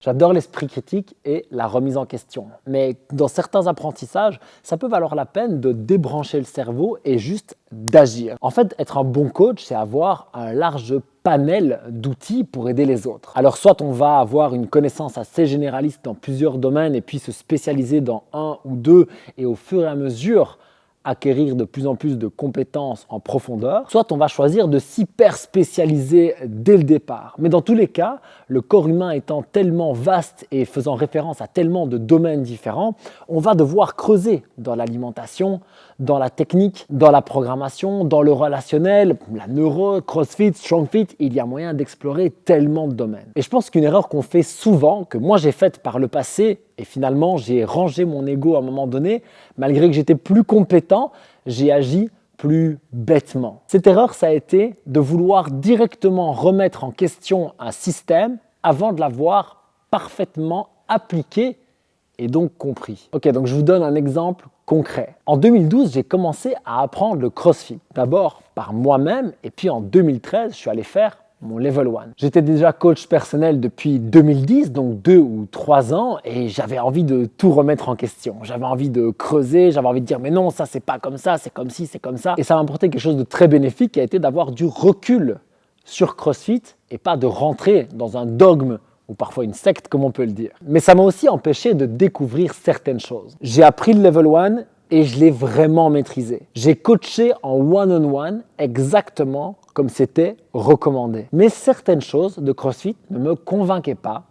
J'adore l'esprit critique et la remise en question. Mais dans certains apprentissages, ça peut valoir la peine de débrancher le cerveau et juste d'agir. En fait, être un bon coach, c'est avoir un large panel d'outils pour aider les autres. Alors soit on va avoir une connaissance assez généraliste dans plusieurs domaines et puis se spécialiser dans un ou deux et au fur et à mesure acquérir de plus en plus de compétences en profondeur, soit on va choisir de s'hyper spécialiser dès le départ. Mais dans tous les cas, le corps humain étant tellement vaste et faisant référence à tellement de domaines différents, on va devoir creuser dans l'alimentation, dans la technique, dans la programmation, dans le relationnel, la neuro, crossfit, strongfit, il y a moyen d'explorer tellement de domaines. Et je pense qu'une erreur qu'on fait souvent, que moi j'ai faite par le passé, et finalement j'ai rangé mon ego à un moment donné, malgré que j'étais plus compétent, j'ai agi plus bêtement. Cette erreur, ça a été de vouloir directement remettre en question un système avant de l'avoir parfaitement appliqué et donc compris. Ok, donc je vous donne un exemple concret. En 2012, j'ai commencé à apprendre le CrossFit. D'abord par moi-même et puis en 2013, je suis allé faire mon Level 1. J'étais déjà coach personnel depuis 2010, donc 2 ou 3 ans, et j'avais envie de tout remettre en question. J'avais envie de creuser, j'avais envie de dire mais non, ça c'est pas comme ça, c'est comme ci, c'est comme ça. Et ça m'a apporté quelque chose de très bénéfique qui a été d'avoir du recul sur CrossFit et pas de rentrer dans un dogme ou parfois une secte, comme on peut le dire. Mais ça m'a aussi empêché de découvrir certaines choses. J'ai appris le Level 1 et je l'ai vraiment maîtrisé. J'ai coaché en one-on-one exactement comme c'était recommandé. Mais certaines choses de CrossFit ne me convainquaient pas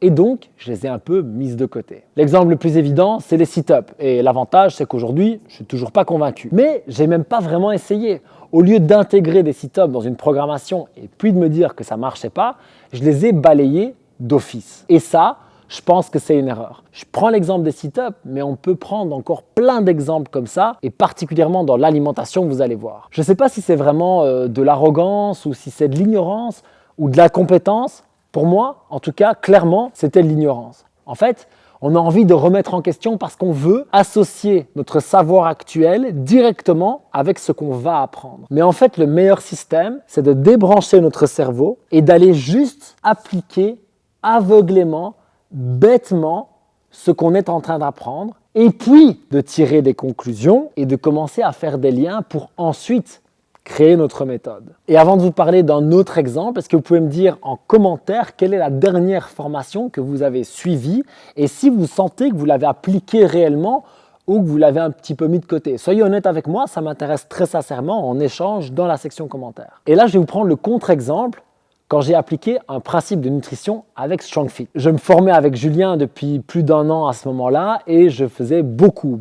et donc je les ai un peu mises de côté. L'exemple le plus évident, c'est les sit-ups. Et l'avantage, c'est qu'aujourd'hui, je ne suis toujours pas convaincu. Mais je n'ai même pas vraiment essayé. Au lieu d'intégrer des sit-ups dans une programmation et puis de me dire que ça ne marchait pas, je les ai balayés d'office. Et ça, je pense que c'est une erreur. Je prends l'exemple des sit-ups, mais on peut prendre encore plein d'exemples comme ça, et particulièrement dans l'alimentation, vous allez voir. Je ne sais pas si c'est vraiment de l'arrogance ou si c'est de l'ignorance ou de la compétence. Pour moi, en tout cas, clairement, c'était de l'ignorance. En fait, on a envie de remettre en question parce qu'on veut associer notre savoir actuel directement avec ce qu'on va apprendre. Mais en fait, le meilleur système, c'est de débrancher notre cerveau et d'aller juste appliquer aveuglément, bêtement, ce qu'on est en train d'apprendre, et puis de tirer des conclusions et de commencer à faire des liens pour ensuite créer notre méthode. Et avant de vous parler d'un autre exemple, est-ce que vous pouvez me dire en commentaire quelle est la dernière formation que vous avez suivie et si vous sentez que vous l'avez appliquée réellement ou que vous l'avez un petit peu mis de côté. Soyez honnête avec moi, ça m'intéresse très sincèrement, on échange dans la section commentaires. Et là, je vais vous prendre le contre-exemple quand j'ai appliqué un principe de nutrition avec StrongFit. Je me formais avec Julien depuis plus d'1 an à ce moment-là et je faisais beaucoup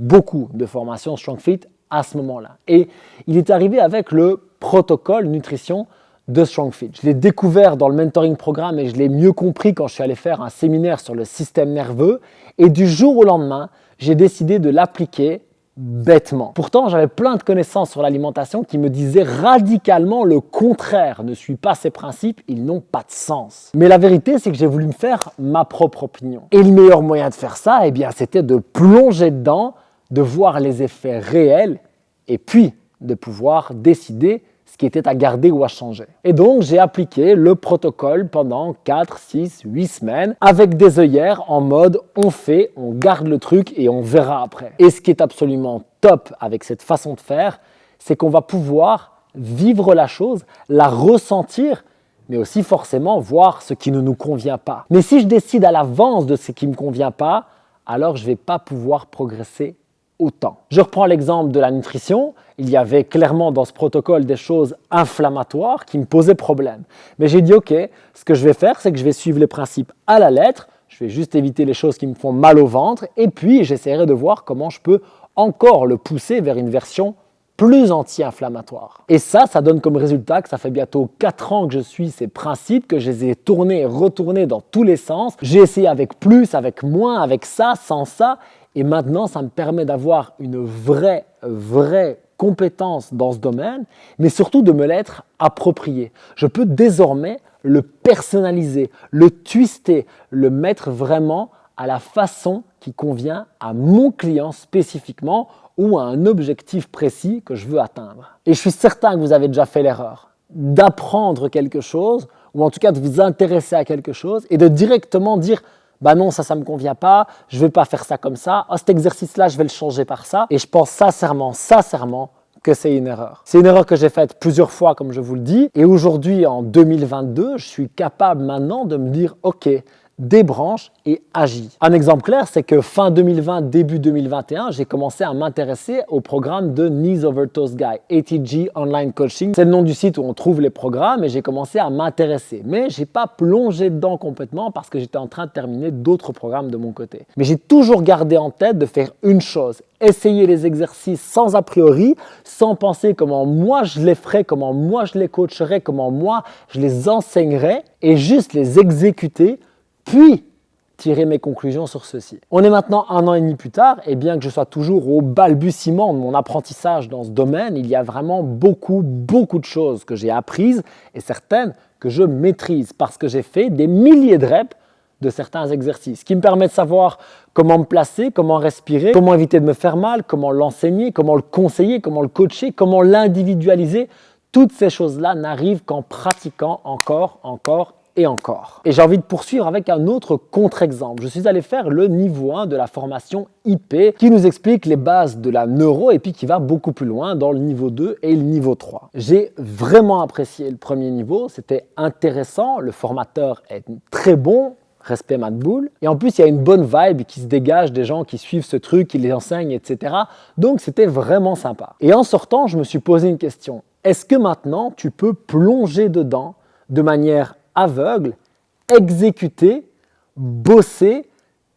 de formations StrongFit à ce moment-là. Et il est arrivé avec le protocole nutrition de StrongFit. Je l'ai découvert dans le mentoring programme et je l'ai mieux compris quand je suis allé faire un séminaire sur le système nerveux. Et du jour au lendemain, j'ai décidé de l'appliquer bêtement. Pourtant, j'avais plein de connaissances sur l'alimentation qui me disaient radicalement le contraire. Ne suis pas ces principes, ils n'ont pas de sens. Mais la vérité, c'est que j'ai voulu me faire ma propre opinion. Et le meilleur moyen de faire ça, c'était de plonger dedans, de voir les effets réels et puis de pouvoir décider ce qui était à garder ou à changer. Et donc, j'ai appliqué le protocole pendant 4, 6, 8 semaines avec des œillères en mode on fait, on garde le truc et on verra après. Et ce qui est absolument top avec cette façon de faire, c'est qu'on va pouvoir vivre la chose, la ressentir, mais aussi forcément voir ce qui ne nous convient pas. Mais si je décide à l'avance de ce qui ne me convient pas, alors je ne vais pas pouvoir progresser autant. Je reprends l'exemple de la nutrition. Il y avait clairement dans ce protocole des choses inflammatoires qui me posaient problème. Mais j'ai dit ok, ce que je vais faire, c'est que je vais suivre les principes à la lettre. Je vais juste éviter les choses qui me font mal au ventre et puis j'essaierai de voir comment je peux encore le pousser vers une version plus anti-inflammatoire. Et ça donne comme résultat que ça fait bientôt 4 ans que je suis ces principes, que je les ai tournés et retournés dans tous les sens. J'ai essayé avec plus, avec moins, avec ça, sans ça. Et maintenant, ça me permet d'avoir une vraie compétence dans ce domaine, mais surtout de me l'être approprié. Je peux désormais le personnaliser, le twister, le mettre vraiment à la façon qui convient à mon client spécifiquement ou à un objectif précis que je veux atteindre. Et je suis certain que vous avez déjà fait l'erreur d'apprendre quelque chose ou en tout cas de vous intéresser à quelque chose et de directement dire bah non, ça me convient pas, je vais pas faire ça comme ça, oh, cet exercice-là, je vais le changer par ça. Et je pense sincèrement que c'est une erreur. C'est une erreur que j'ai faite plusieurs fois, comme je vous le dis. Et aujourd'hui, en 2022, je suis capable maintenant de me dire, OK, débranche et agis. Un exemple clair, c'est que fin 2020, début 2021, j'ai commencé à m'intéresser au programme de Knees Over Toes Guy, ATG Online Coaching. C'est le nom du site où on trouve les programmes et j'ai commencé à m'intéresser. Mais je n'ai pas plongé dedans complètement parce que j'étais en train de terminer d'autres programmes de mon côté. Mais j'ai toujours gardé en tête de faire une chose, essayer les exercices sans a priori, sans penser comment moi je les ferais, comment moi je les coacherais, comment moi je les enseignerais et juste les exécuter, puis tirer mes conclusions sur ceci. On est maintenant 1 an et demi plus tard et bien que je sois toujours au balbutiement de mon apprentissage dans ce domaine, il y a vraiment beaucoup de choses que j'ai apprises et certaines que je maîtrise parce que j'ai fait des milliers de reps de certains exercices qui me permettent de savoir comment me placer, comment respirer, comment éviter de me faire mal, comment l'enseigner, comment le conseiller, comment le coacher, comment l'individualiser. Toutes ces choses-là n'arrivent qu'en pratiquant encore et encore. Et j'ai envie de poursuivre avec un autre contre-exemple. Je suis allé faire le niveau 1 de la formation IP qui nous explique les bases de la neuro et puis qui va beaucoup plus loin dans le niveau 2 et le niveau 3. J'ai vraiment apprécié le premier niveau, c'était intéressant, le formateur est très bon, respect Madboul. Et en plus, il y a une bonne vibe qui se dégage des gens qui suivent ce truc, qui les enseignent, etc. Donc, c'était vraiment sympa. Et en sortant, je me suis posé une question. Est-ce que maintenant, tu peux plonger dedans de manière aveugle, exécuter, bosser,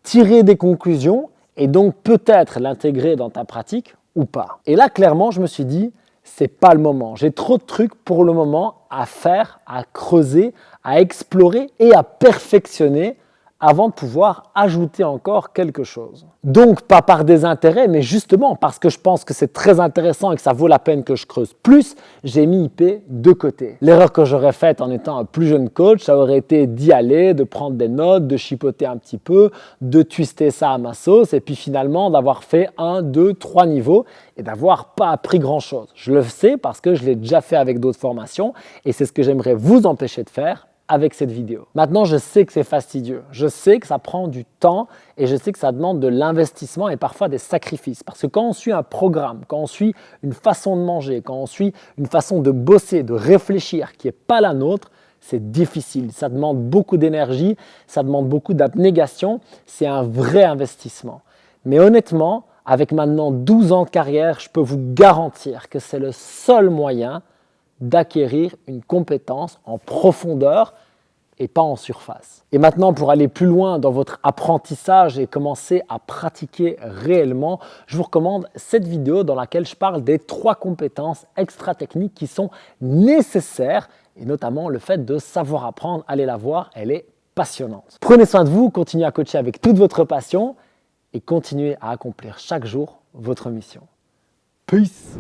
tirer des conclusions et donc peut-être l'intégrer dans ta pratique ou pas? Et là, clairement, je me suis dit, c'est pas le moment. J'ai trop de trucs pour le moment à faire, à creuser, à explorer et à perfectionner avant de pouvoir ajouter encore quelque chose. Donc, pas par désintérêt, mais justement parce que je pense que c'est très intéressant et que ça vaut la peine que je creuse plus, j'ai mis IP de côté. L'erreur que j'aurais faite en étant un plus jeune coach, ça aurait été d'y aller, de prendre des notes, de chipoter un petit peu, de twister ça à ma sauce et puis finalement d'avoir fait 1, 2, 3 niveaux et d'avoir pas appris grand-chose. Je le sais parce que je l'ai déjà fait avec d'autres formations et c'est ce que j'aimerais vous empêcher de faire avec cette vidéo. Maintenant, je sais que c'est fastidieux, je sais que ça prend du temps et je sais que ça demande de l'investissement et parfois des sacrifices. Parce que quand on suit un programme, quand on suit une façon de manger, quand on suit une façon de bosser, de réfléchir qui n'est pas la nôtre, c'est difficile, ça demande beaucoup d'énergie, ça demande beaucoup d'abnégation, c'est un vrai investissement. Mais honnêtement, avec maintenant 12 ans de carrière, je peux vous garantir que c'est le seul moyen d'acquérir une compétence en profondeur et pas en surface. Et maintenant, pour aller plus loin dans votre apprentissage et commencer à pratiquer réellement, je vous recommande cette vidéo dans laquelle je parle des 3 compétences extra-techniques qui sont nécessaires et notamment le fait de savoir apprendre. Allez la voir, elle est passionnante. Prenez soin de vous, continuez à coacher avec toute votre passion et continuez à accomplir chaque jour votre mission. Peace!